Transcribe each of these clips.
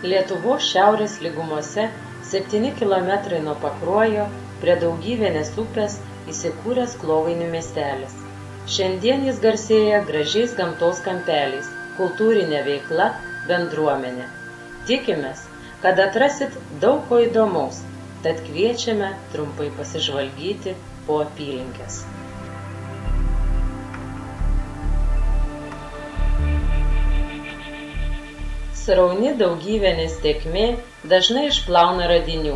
Lietuvos šiaurės lygumose 7 km nuo Pakruojo prie Daugyvienės upės įsikūręs Klovainių miestelis. Šiandien jis garsėja gražiais gamtos kampeliais, kultūrinė veikla, bendruomenė. Tikimės, kad atrasit daug ko įdomaus, tad kviečiame trumpai pasižvalgyti po apylinkes. Srauni Daugyvienės tėkmė dažnai išplauna radinių,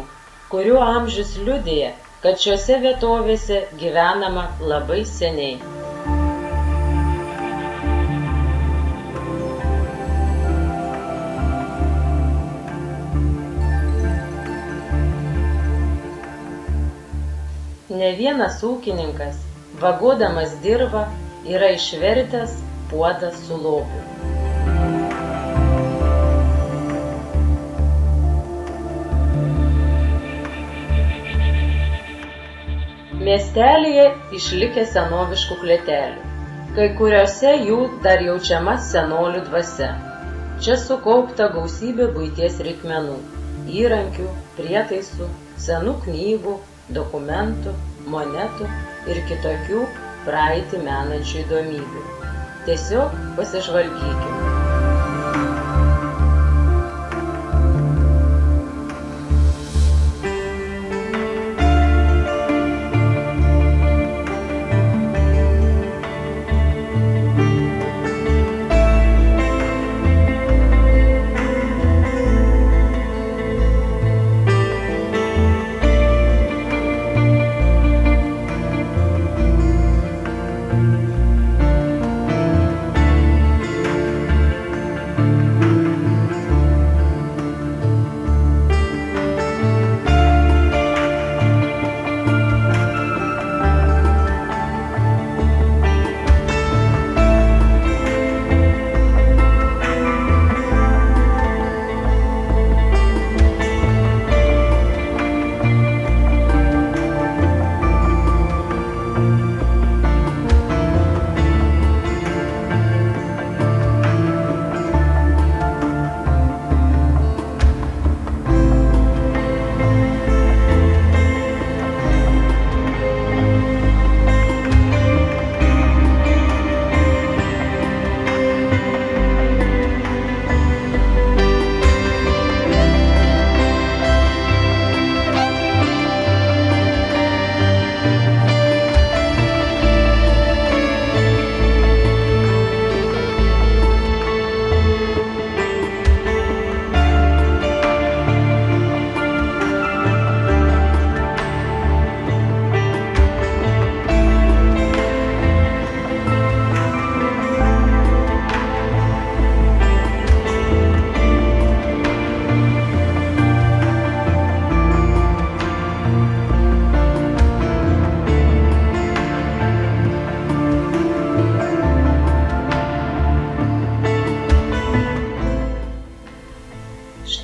kurių amžius liudija, kad šiose vietovėse gyvenama labai seniai. Ne vienas ūkininkas, vagodamas dirvą, yra išvertęs puodą su lobiu. Miestelyje išlikę senoviškų klėtelių, kai kuriuose jų dar jaučiama senolių dvasia. Čia sukaupta gausybė buities reikmenų, įrankių, prietaisų, senų knygų, dokumentų, monetų ir kitokių praeitį menančių įdomybių. Tiesiog pasižvalgykime.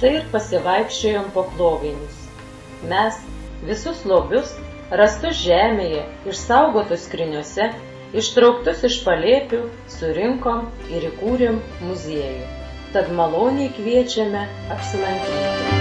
Štai ir pasivaikščiojom po Klovainius. Mes visus lobius, rastus žemėje, išsaugotus skryniuose, ištrauktus iš palėpių, surinkom ir įkūrėm muziejų. Tad maloniai kviečiame apsilankyti.